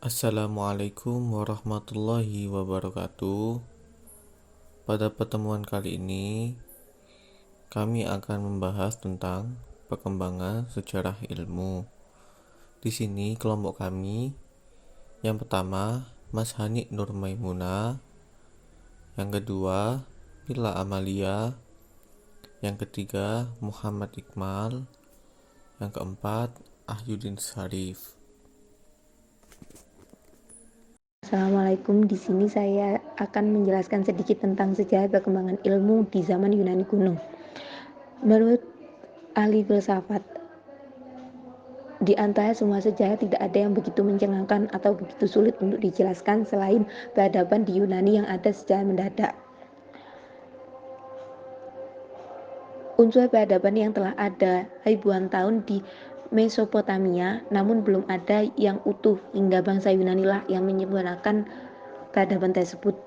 Assalamualaikum warahmatullahi wabarakatuh. Pada pertemuan kali ini, kami akan membahas tentang perkembangan sejarah ilmu. Di sini kelompok kami, yang pertama Mas Hanik Nur Maimuna, yang kedua Mila Amalia, yang ketiga Muhammad Iqmal, yang keempat Ahyudin Syarif. Assalamualaikum. Di sini saya akan menjelaskan sedikit tentang sejarah perkembangan ilmu di zaman Yunani kuno. Menurut ahli filsafat, di antara semua sejarah tidak ada yang begitu mencengangkan atau begitu sulit untuk dijelaskan selain peradaban di Yunani yang ada secara mendadak. Unsur peradaban yang telah ada ribuan tahun di Mesopotamia, namun belum ada yang utuh hingga bangsa Yunani lah yang menyempurnakan peradaban tersebut.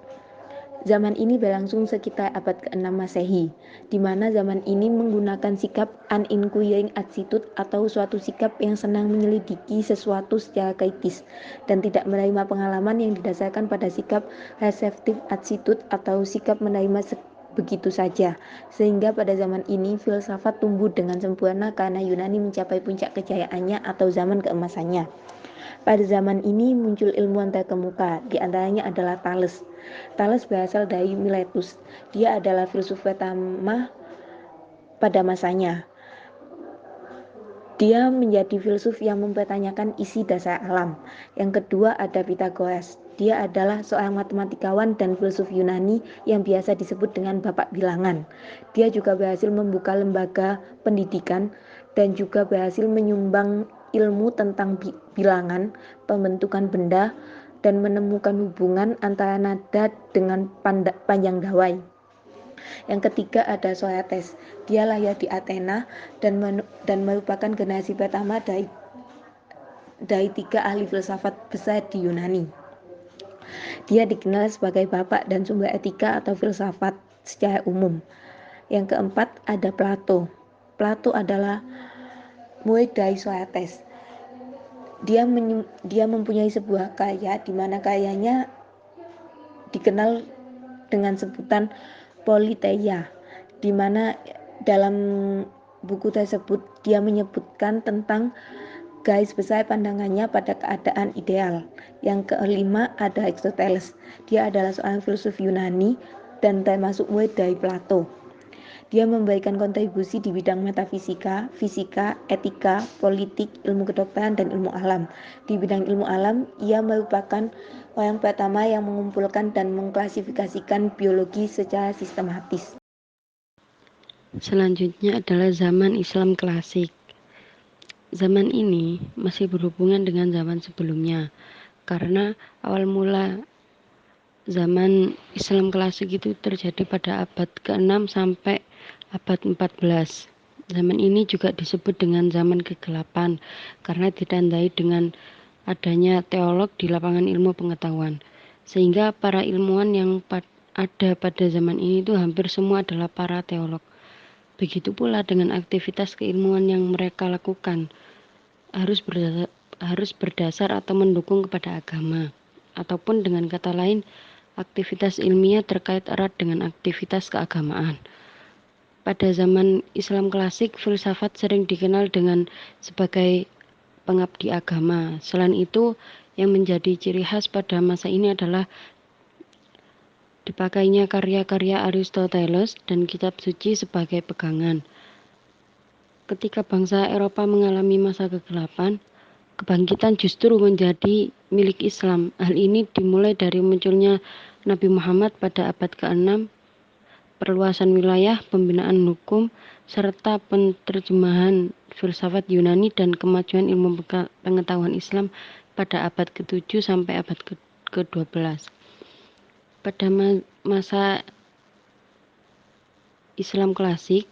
Zaman ini berlangsung sekitar abad ke-6 Masehi, di mana zaman ini menggunakan sikap uninquiring attitude atau suatu sikap yang senang menyelidiki sesuatu secara kritis dan tidak menerima pengalaman yang didasarkan pada sikap receptive attitude atau sikap menerima begitu saja. Sehingga pada zaman ini filsafat tumbuh dengan sempurna karena Yunani mencapai puncak kejayaannya atau zaman keemasannya. Pada zaman ini muncul ilmuwan terkemuka, di antaranya adalah Thales. Thales berasal dari Miletus. Dia adalah filsuf pertama pada masanya. Dia menjadi filsuf yang mempertanyakan isi dasar alam. Yang kedua ada Pythagoras. Dia adalah seorang matematikawan dan filsuf Yunani yang biasa disebut dengan Bapak Bilangan. Dia juga berhasil membuka lembaga pendidikan dan juga berhasil menyumbang ilmu tentang bilangan, pembentukan benda, dan menemukan hubungan antara nada dengan panjang dawai. Yang ketiga ada Socrates. Dia lahir di Athena dan merupakan generasi pertama dari tiga ahli filsafat besar di Yunani. Dia dikenal sebagai bapak dan sumber etika atau filsafat secara umum. Yang keempat ada Plato. Plato adalah murid dari Socrates. Dia mempunyai sebuah karya di mana karyanya dikenal dengan sebutan Politeia, di mana dalam buku tersebut dia menyebutkan tentang garis besar pandangannya pada keadaan ideal. Yang kelima ada Aristoteles. Dia adalah seorang filsuf Yunani dan termasuk murid dari Plato. Dia memberikan kontribusi di bidang metafisika, fisika, etika, politik, ilmu kedokteran, dan ilmu alam. Di bidang ilmu alam, ia merupakan orang pertama yang mengumpulkan dan mengklasifikasikan biologi secara sistematis. Selanjutnya adalah zaman Islam klasik. Zaman ini masih berhubungan dengan zaman sebelumnya, karena awal mula zaman Islam klasik itu terjadi pada abad ke-6 sampai abad 14. Zaman ini juga disebut dengan zaman kegelapan karena ditandai dengan adanya teolog di lapangan ilmu pengetahuan. Sehingga para ilmuwan yang ada pada zaman ini itu hampir semua adalah para teolog. Begitu pula dengan aktivitas keilmuan yang mereka lakukan harus berdasar atau mendukung kepada agama, ataupun dengan kata lain, aktivitas ilmiah terkait erat dengan aktivitas keagamaan. Pada zaman Islam klasik, filsafat sering dikenal dengan sebagai pengabdi agama. Selain itu, yang menjadi ciri khas pada masa ini adalah dipakainya karya-karya Aristoteles dan kitab suci sebagai pegangan. Ketika bangsa Eropa mengalami masa kegelapan, kebangkitan justru menjadi milik Islam. Hal ini dimulai dari munculnya Nabi Muhammad pada abad ke-6, perluasan wilayah, pembinaan hukum, serta penerjemahan filsafat Yunani dan kemajuan ilmu pengetahuan Islam pada abad ke-7 sampai abad ke-12. Pada masa Islam klasik,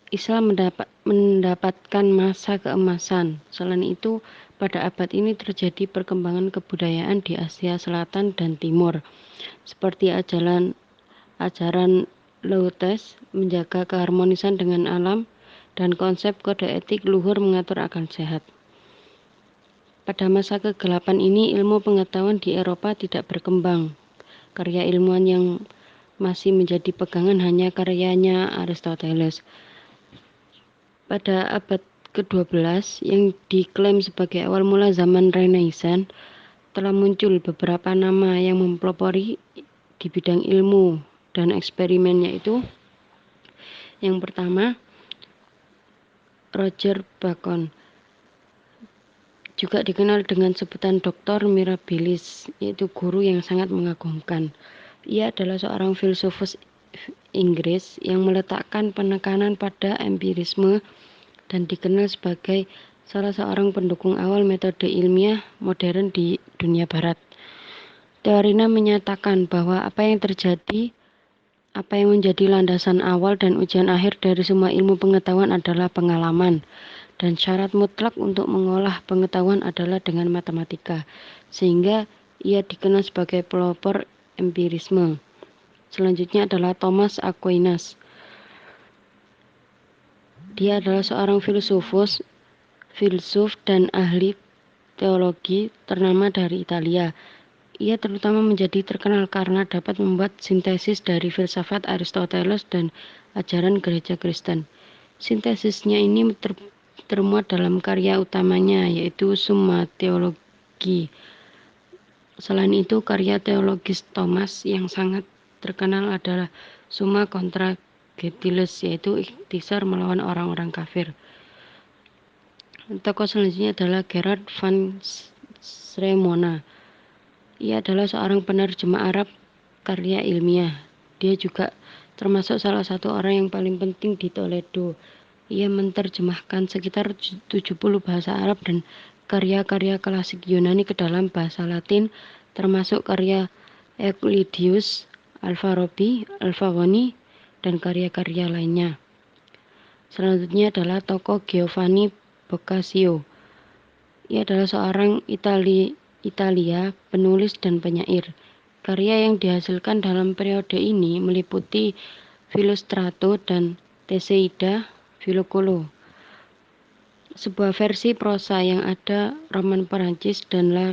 Islam mendapatkan masa keemasan. Selain itu, pada abad ini terjadi perkembangan kebudayaan di Asia Selatan dan Timur, seperti ajaran Laertes menjaga keharmonisan dengan alam dan konsep kode etik luhur mengatur akal sehat. Pada masa kegelapan ini, ilmu pengetahuan di Eropa tidak berkembang. Karya ilmuwan yang masih menjadi pegangan hanya karyanya Aristoteles. Pada abad ke-12 yang diklaim sebagai awal mula zaman Renaissance, telah muncul beberapa nama yang mempelopori di bidang ilmu dan eksperimen, yaitu yang pertama, Roger Bacon, juga dikenal dengan sebutan Dr. Mirabilis, yaitu guru yang sangat mengagumkan. Ia adalah seorang filsufus Inggris yang meletakkan penekanan pada empirisme dan dikenal sebagai salah seorang pendukung awal metode ilmiah modern di dunia barat. Teorinya menyatakan bahwa apa yang menjadi landasan awal dan ujian akhir dari semua ilmu pengetahuan adalah pengalaman, dan syarat mutlak untuk mengolah pengetahuan adalah dengan matematika, sehingga ia dikenal sebagai pelopor empirisme. Selanjutnya adalah Thomas Aquinas. Dia adalah seorang filsuf dan ahli teologi ternama dari Italia. Ia terutama menjadi terkenal karena dapat membuat sintesis dari filsafat Aristoteles dan ajaran gereja Kristen. Sintesisnya ini termuat dalam karya utamanya, yaitu Summa Theologiae. Selain itu, karya teologis Thomas yang sangat terkenal adalah Summa Contra Gentiles, yaitu ikhtisar melawan orang-orang kafir. Tokoh selanjutnya adalah Gerard van Sremona. Ia adalah seorang penerjemah Arab karya ilmiah. Dia juga termasuk salah satu orang yang paling penting di Toledo. Ia menerjemahkan sekitar 70 bahasa Arab dan karya-karya klasik Yunani ke dalam bahasa Latin, termasuk karya Euclidius, Alfarabi, Al-Farabi, dan karya-karya lainnya. Selanjutnya adalah tokoh Giovanni Boccaccio. Ia adalah seorang Italia, penulis dan penyair. Karya yang dihasilkan dalam periode ini meliputi Filostrato dan Teseida Filocolo, sebuah versi prosa yang ada roman Perancis, dan La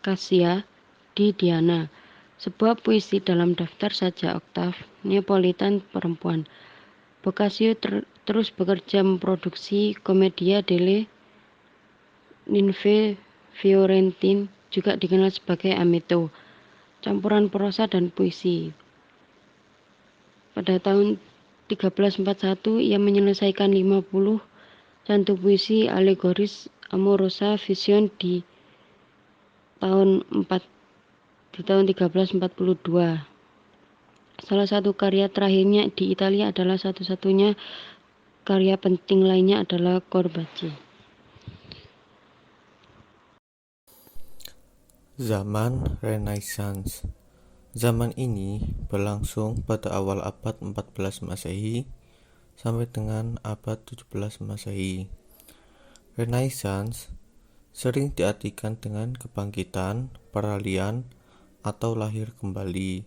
Cassia di Diana, sebuah puisi dalam daftar saja oktav Neapolitan perempuan. Boccaccio terus bekerja memproduksi Commedia delle Ninfe Fiorentine, juga dikenal sebagai Ameto, campuran prosa dan puisi. Pada tahun 1341 ia menyelesaikan 50 cantu puisi alegoris Amorosa Vision di tahun 1342. Salah satu karya terakhirnya di Italia adalah satu-satunya karya penting lainnya adalah Corbucci. Zaman Renaissance. Zaman ini berlangsung pada awal abad 14 Masehi sampai dengan abad 17 Masehi. Renaissance sering diartikan dengan kebangkitan, peralihan, atau lahir kembali,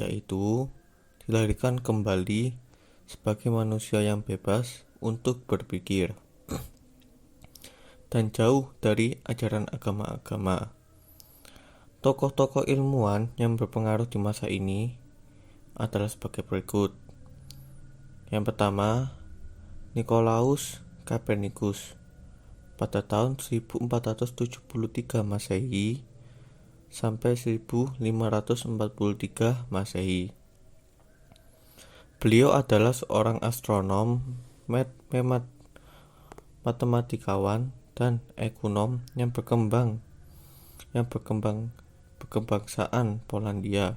yaitu dilahirkan kembali sebagai manusia yang bebas untuk berpikir dan jauh dari ajaran agama-agama. Tokoh-tokoh ilmuwan yang berpengaruh di masa ini adalah sebagai berikut. Yang pertama, Nicolaus Copernicus pada tahun 1473 Masehi sampai 1543 Masehi. Beliau adalah seorang astronom, matematikawan, dan ekonom yang berkebangsaan Polandia.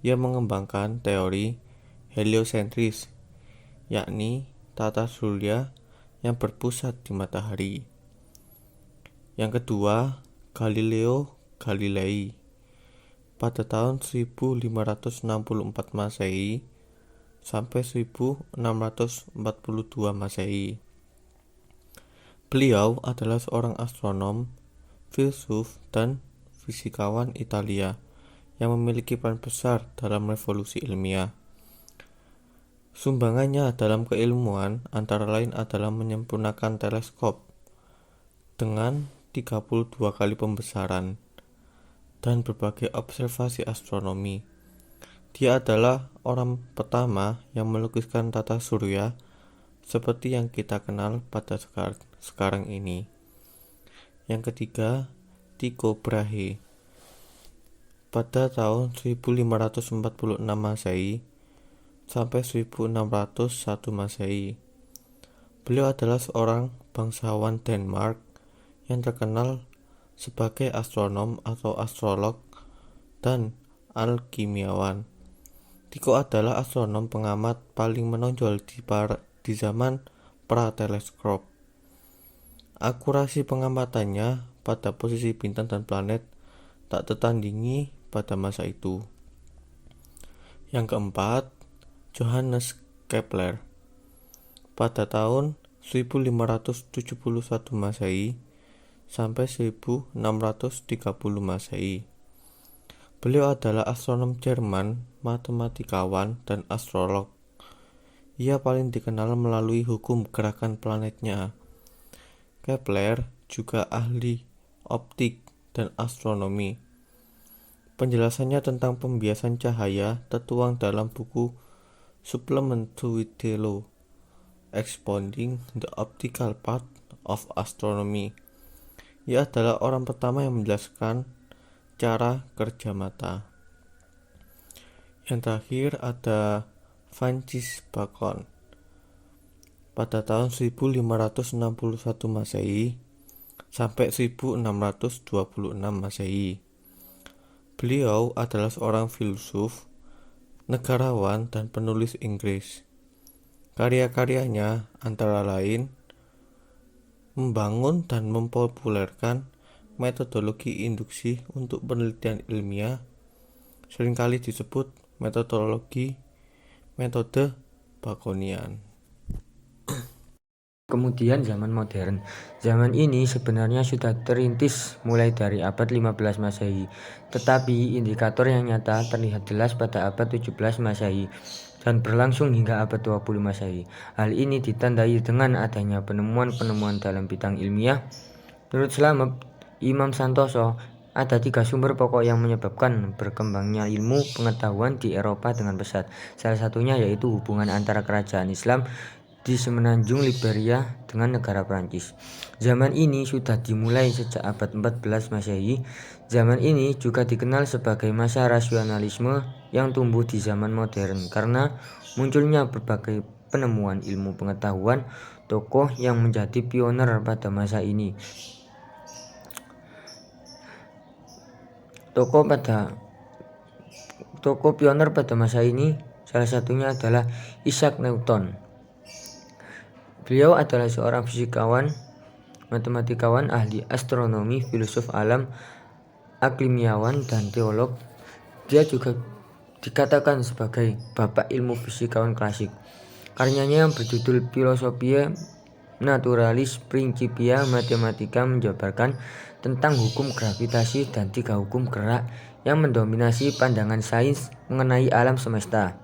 Ia mengembangkan teori heliosentris, yakni tata surya yang berpusat di matahari. Yang kedua, Galileo Galilei pada tahun 1564 Masehi sampai 1642 Masehi. Beliau adalah seorang astronom, filsuf, dan fisikawan Italia yang memiliki peran besar dalam revolusi ilmiah. Sumbangannya dalam keilmuan antara lain adalah menyempurnakan teleskop dengan 32 kali pembesaran dan berbagai observasi astronomi. Dia adalah orang pertama yang melukiskan tata surya seperti yang kita kenal pada sekarang ini. Yang ketiga, Tycho Brahe. Pada tahun 1546 Masehi sampai 1601 Masehi, beliau adalah seorang bangsawan Denmark yang terkenal sebagai astronom atau astrolog dan alkimiawan. Tycho adalah astronom pengamat paling menonjol di zaman pra-teleskop. Akurasi pengamatannya pada posisi bintang dan planet tak tertandingi pada masa itu. Yang keempat, Johannes Kepler. Pada tahun 1571 Masehi sampai 1630 Masehi. Beliau adalah astronom Jerman, matematikawan, dan astrolog. Ia paling dikenal melalui hukum gerakan planetnya. Kepler juga ahli optik dan astronomi. Penjelasannya tentang pembiasan cahaya tertuang dalam buku Supplement to Widelo, Expounding the Optical Part of Astronomy. Ia adalah orang pertama yang menjelaskan cara kerja mata. Yang terakhir ada Francis Bacon. Pada tahun 1561 Masehi sampai 1626 Masehi. Beliau adalah seorang filsuf, negarawan, dan penulis Inggris. Karya-karyanya antara lain membangun dan mempopulerkan metodologi induksi untuk penelitian ilmiah, seringkali disebut metode Baconian. Kemudian zaman modern. Zaman ini sebenarnya sudah terintis mulai dari abad 15 Masehi, tetapi indikator yang nyata terlihat jelas pada abad 17 Masehi dan berlangsung hingga abad 20 Masehi. Hal ini ditandai dengan adanya penemuan-penemuan dalam bidang ilmiah. Menurut Slamet, Imam Santoso, ada 3 sumber pokok yang menyebabkan berkembangnya ilmu pengetahuan di Eropa dengan pesat. Salah satunya yaitu hubungan antara kerajaan Islam di semenanjung Liberia dengan negara Prancis. Zaman ini sudah dimulai sejak abad 14 Masehi. Zaman ini juga dikenal sebagai masa rasionalisme yang tumbuh di zaman modern karena munculnya berbagai penemuan ilmu pengetahuan. Tokoh yang menjadi pioner pada masa ini. Tokoh pioner pada masa ini salah satunya adalah Isaac Newton. Beliau adalah seorang fisikawan, matematikawan, ahli astronomi, filsuf alam, aklimiawan, dan teolog. Dia juga dikatakan sebagai bapak ilmu fisikawan klasik. Karyanya yang berjudul Philosophiae Naturalis Principia Mathematica menjabarkan tentang hukum gravitasi dan 3 hukum gerak yang mendominasi pandangan sains mengenai alam semesta.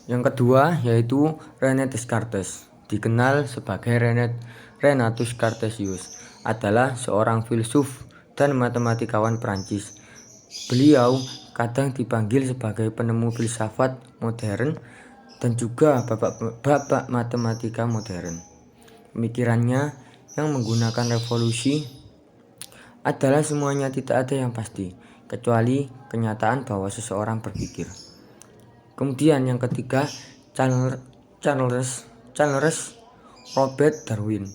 Yang kedua yaitu René Descartes, dikenal sebagai Renatus Cartesius, adalah seorang filsuf dan matematikawan Prancis. Beliau kadang dipanggil sebagai penemu filsafat modern dan juga bapak matematika modern. Pemikirannya yang menggunakan revolusi adalah semuanya tidak ada yang pasti, kecuali kenyataan bahwa seseorang berpikir. Kemudian yang ketiga, Charles Robert Darwin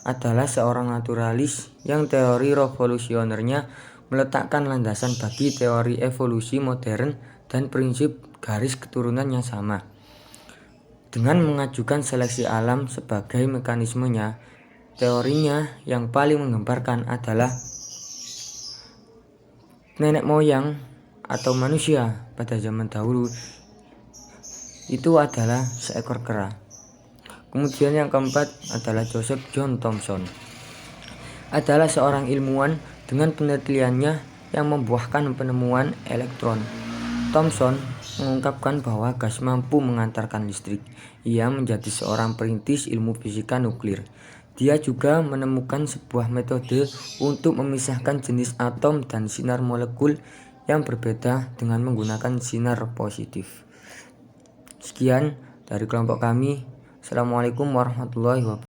adalah seorang naturalis yang teori revolusionernya meletakkan landasan bagi teori evolusi modern dan prinsip garis keturunan yang sama. Dengan mengajukan seleksi alam sebagai mekanismenya, teorinya yang paling menggambarkan adalah nenek moyang atau manusia pada zaman dahulu itu adalah seekor kera. Kemudian yang keempat adalah Joseph John Thomson. Adalah seorang ilmuwan dengan penelitiannya yang membuahkan penemuan elektron. Thomson mengungkapkan bahwa gas mampu mengantarkan listrik. Ia menjadi seorang perintis ilmu fisika nuklir. Dia juga menemukan sebuah metode untuk memisahkan jenis atom dan sinar molekul yang berbeda dengan menggunakan sinar positif. Sekian dari kelompok kami. Assalamualaikum warahmatullahi wabarakatuh.